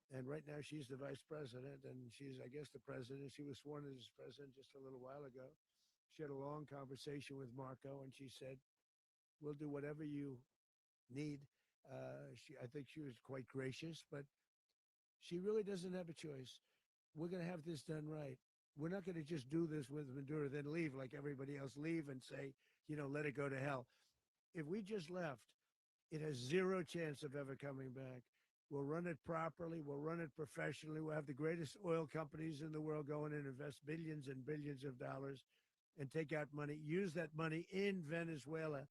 and right now she's the vice president, and she's, I guess, the president. She was sworn in as president just a little while ago. She had a long conversation with Marco, and she said, "We'll do whatever you need." I think she was quite gracious, but she really doesn't have a choice. We're going to have this done right. We're not going to just do this with Maduro, then leave like everybody else, leave and say, let it go to hell. If we just left, it has zero chance of ever coming back. We'll run it properly. We'll run it professionally. We'll have the greatest oil companies in the world go in and invest billions and billions of dollars and take out money, use that money in Venezuela.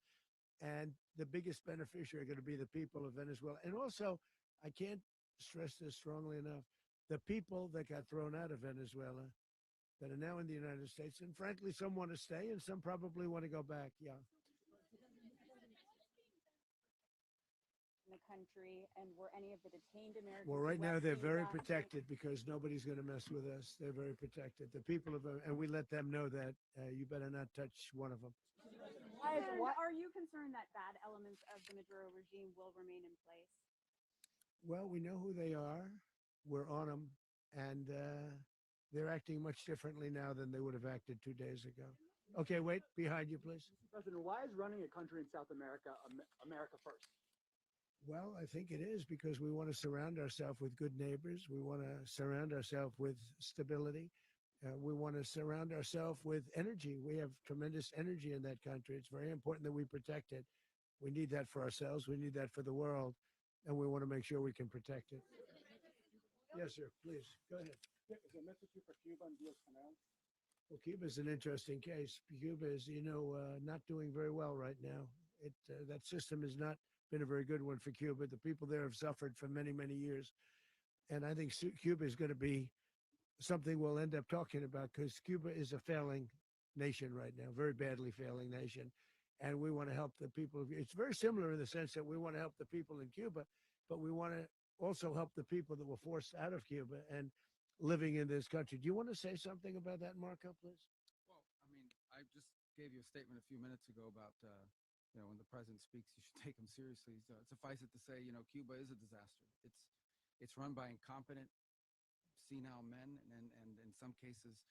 And the biggest beneficiary are going to be the people of Venezuela. And also, I can't stress this strongly enough, the people that got thrown out of Venezuela that are now in the United States. And frankly, some want to stay and some probably want to go back. Yeah. In the country, and were any of the detained Americans? Well, right now they're arrested very last week? protected because nobody's going to mess with us. They're very protected. The people of, and we let them know that you better not touch one of them. And are you concerned that bad elements of the Maduro regime will remain in place? Well, we know who they are. We're on them, and they're acting much differently now than they would have acted 2 days ago. Okay, wait, behind you, please. President, why is running a country in South America America first? Well, I think it is because we want to surround ourselves with good neighbors. We want to surround ourselves with stability. We want to surround ourselves with energy. We have tremendous energy in that country. It's very important that we protect it. We need that for ourselves. We need that for the world. And we want to make sure we can protect it. Yes, sir. Please, go ahead. Is there a message for Cuba and Diaz-Canel? Well, Cuba is an interesting case. Cuba is, not doing very well right now. That system has not been a very good one for Cuba. The people there have suffered for many, many years. And I think Cuba is going to be something we'll end up talking about because Cuba is a failing nation right now, very badly failing nation. And we want to help the people. It's very similar in the sense that we want to help the people in Cuba, but we want to also help the people that were forced out of Cuba and living in this country. Do you want to say something about that, Marco, please? Well, I mean, I just gave you a statement a few minutes ago about, when the president speaks, you should take him seriously. So suffice it to say, Cuba is a disaster. It's run by incompetent, senile men, and in some cases,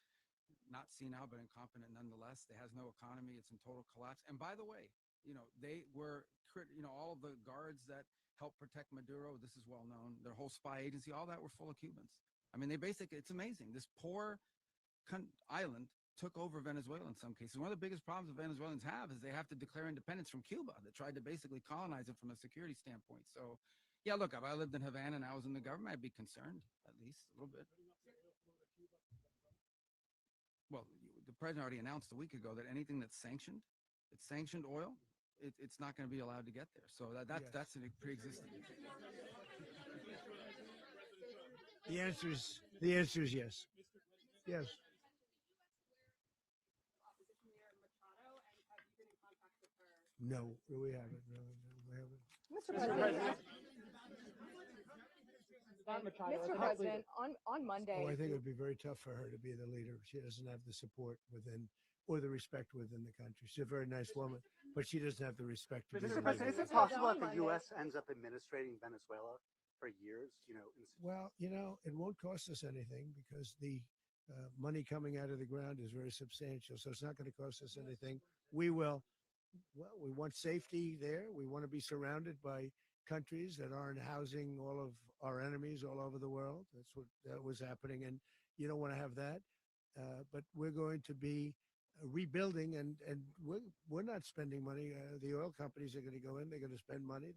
not senile, but incompetent nonetheless. It has no economy. It's in total collapse. And by the way, they were, all of the guards that helped protect Maduro, this is well known, their whole spy agency, all that were full of Cubans. I mean, it's amazing. This poor island took over Venezuela in some cases. One of the biggest problems the Venezuelans have is they have to declare independence from Cuba that tried to basically colonize it from a security standpoint. So, yeah, look, if I lived in Havana and I was in the government, I'd be concerned, at least a little bit. Well, the president already announced a week ago that anything that's sanctioned, it's sanctioned oil, it's not going to be allowed to get there. So Yes. that's a pre-existing. The answer is yes. Yes. No, we haven't. No, we haven't. Mr. Mr. President, Not Machado. Mr. it's President, on Monday, Oh, I think it would be very tough for her to be the leader. She doesn't have the support within or the respect within the country. She's a very nice woman, but she doesn't have the respect to be the Mr. President, leader. is it possible that the U.S. ends up administrating Venezuela for years? Well, it won't cost us anything because the money coming out of the ground is very substantial. So it's not going to cost us anything. We will. Well, we want safety there. We want to be surrounded by countries that aren't housing all of our enemies all over the world. That's what that was happening, and you don't want to have that. But we're going to be rebuilding, and we're not spending money. The oil companies are going to go in. They're going to spend money.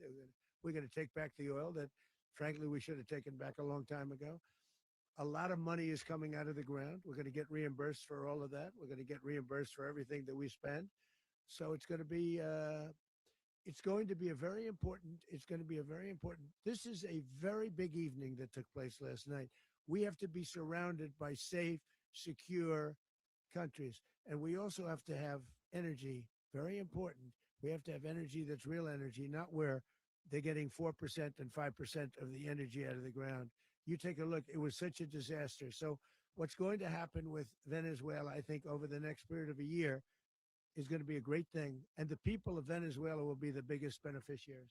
We're going to take back the oil that, frankly, we should have taken back a long time ago. A lot of money is coming out of the ground. We're going to get reimbursed for all of that. We're going to get reimbursed for everything that we spend. So it's going to be a very important. This is a very big evening that took place last night. We have to be surrounded by safe, secure countries, and we also have to have energy. Very important. We have to have energy that's real energy, not where they're getting 4% and 5% of the energy out of the ground. You take a look. It was such a disaster. So what's going to happen with Venezuela, I think, over the next period of a year, is going to be a great thing, and the people of Venezuela will be the biggest beneficiaries.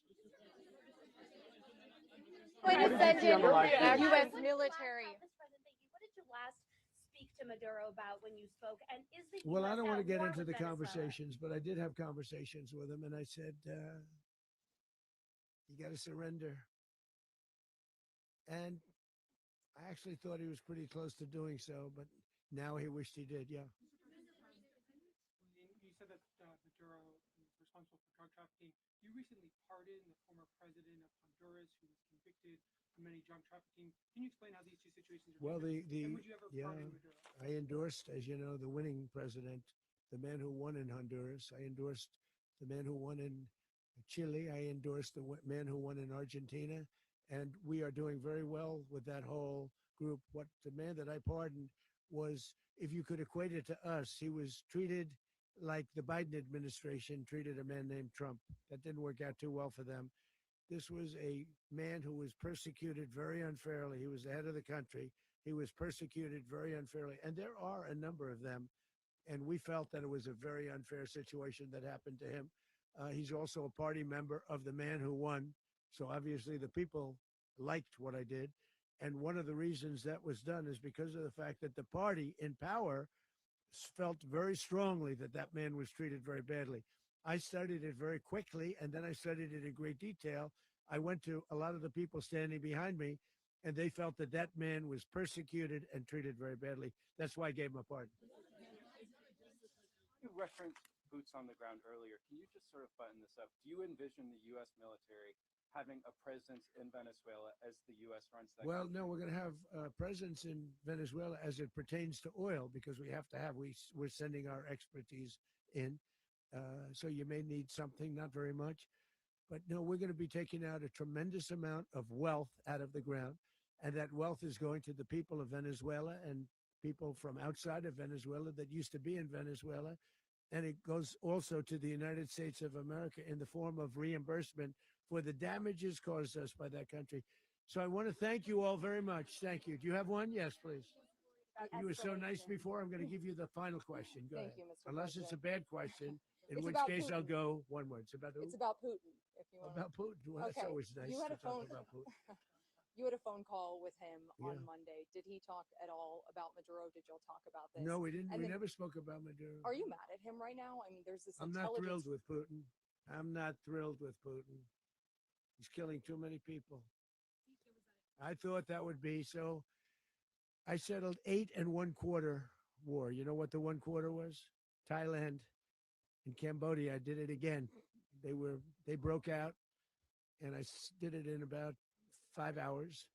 Going to send in the U.S. military. Mr. President, what did you last speak to Maduro about when you spoke? And is the Well, I US don't want to at get war into with the Venezuela? conversations, but I did have conversations with him, and I said, you got to surrender. And I actually thought he was pretty close to doing so, but now he wished he did, yeah. You said that Maduro is responsible for drug trafficking. You recently pardoned the former president of Honduras who was convicted of many drug trafficking. Can you explain how these two situations are Well, different? And would you ever pardon Maduro? I endorsed, as you know, the winning president, the man who won in Honduras. I endorsed the man who won in Chile. I endorsed the man who won in Argentina. And we are doing very well with that whole group. What the man that I pardoned was, if you could equate it to us, he was treated like the Biden administration treated a man named Trump. That didn't work out too well for them. This was a man who was persecuted very unfairly. He was the head of the country. He was persecuted very unfairly. And there are a number of them. And we felt that it was a very unfair situation that happened to him. He's also a party member of the man who won. So obviously the people liked what I did. And one of the reasons that was done is because of the fact that the party in power felt very strongly that that man was treated very badly. I studied it very quickly, and then I studied it in great detail. I went to a lot of the people standing behind me, and they felt that that man was persecuted and treated very badly. That's why I gave him a pardon. You referenced boots on the ground earlier. Can you just sort of button this up? Do you envision the U.S. military having a presence in Venezuela as the U.S. runs that Well, country? no, we're going to have a presence in Venezuela as it pertains to oil, because we have to have, we're sending our expertise in. So you may need something, not very much. But no, we're going to be taking out a tremendous amount of wealth out of the ground. And that wealth is going to the people of Venezuela and people from outside of Venezuela that used to be in Venezuela. And it goes also to the United States of America in the form of reimbursement for the damages caused us by that country. So I want to thank you all very much. Thank you. Do you have one? Yes, please. You were so nice before. I'm going to give you the final question. Go ahead. Thank you, Mr. Unless it's a President. bad question, in It's which about case I'll Putin. go one word. It's about who? It's about Putin, if you want. About Putin. Well, that's always nice You had to a phone. talk about Putin. You had a phone call with him on Yeah. Monday. Did he talk at all about Maduro? Did y'all talk about this? No, we didn't. And We then- never spoke about Maduro. Are you mad at him right now? I mean, there's this I'm not intelligence. thrilled with Putin. I'm not thrilled with Putin. He's killing too many people. I thought that would be so. I settled 8 1/4 war. You know what the 1/4 was? Thailand and Cambodia. I did it again. They broke out, and I did it in about 5 hours,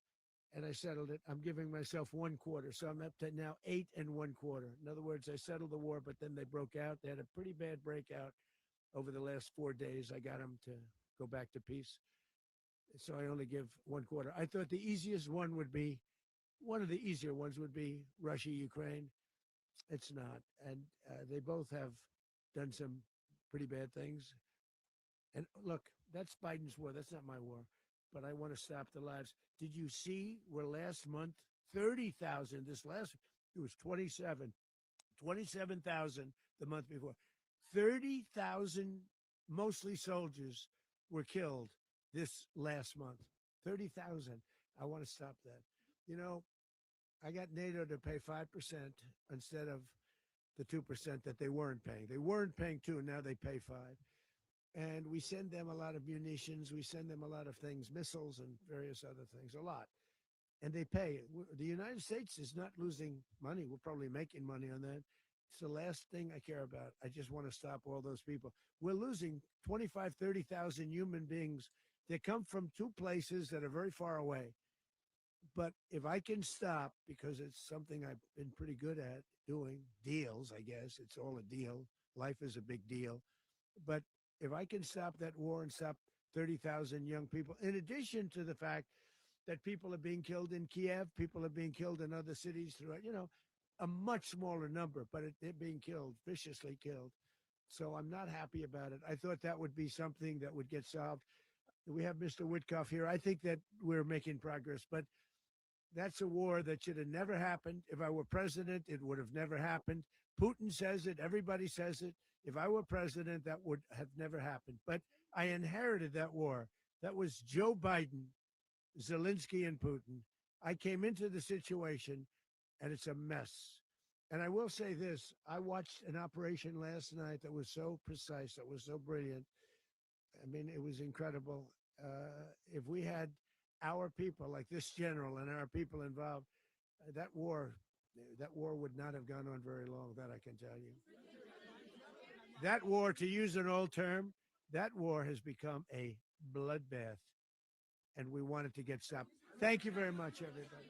and I settled it. I'm giving myself 1/4, so I'm up to now 8 1/4. In other words, I settled the war, but then they broke out. They had a pretty bad breakout over the last 4 days. I got them to go back to peace. So I only give 1/4. I thought the easiest one would be, one of the easier ones would be Russia, Ukraine. It's not. And they both have done some pretty bad things. And look, that's Biden's war. That's not my war. But I want to stop the lives. Did you see where last month, 30,000, it was 27,000 the month before. 30,000, mostly soldiers, were killed this last month. 30,000. I want to stop that. You know, I got NATO to pay 5% instead of the 2% that they weren't paying. They weren't paying 2, now they pay 5. And we send them a lot of munitions. We send them a lot of things, missiles and various other things, a lot. And they pay. The United States is not losing money. We're probably making money on that. It's the last thing I care about. I just want to stop all those people. We're losing 25, 30,000 human beings that come from 2 places that are very far away. But if I can stop, because it's something I've been pretty good at doing, deals, I guess. It's all a deal. Life is a big deal. But if I can stop that war and stop 30,000 young people, in addition to the fact that people are being killed in Kiev, people are being killed in other cities throughout, a much smaller number, but they're being killed, viciously killed. So I'm not happy about it. I thought that would be something that would get solved. We have Mr. Witkoff here. I think that we're making progress, but that's a war that should have never happened. If I were president, it would have never happened. Putin says it. Everybody says it. If I were president, that would have never happened. But I inherited that war. That was Joe Biden, Zelensky, and Putin. I came into the situation, and it's a mess. And I will say this. I watched an operation last night that was so precise, that was so brilliant. I mean, it was incredible. If we had our people, like this general, and our people involved, that war would not have gone on very long, that I can tell you. That war, to use an old term, that war has become a bloodbath, and we want it to get stopped. Thank you very much, everybody.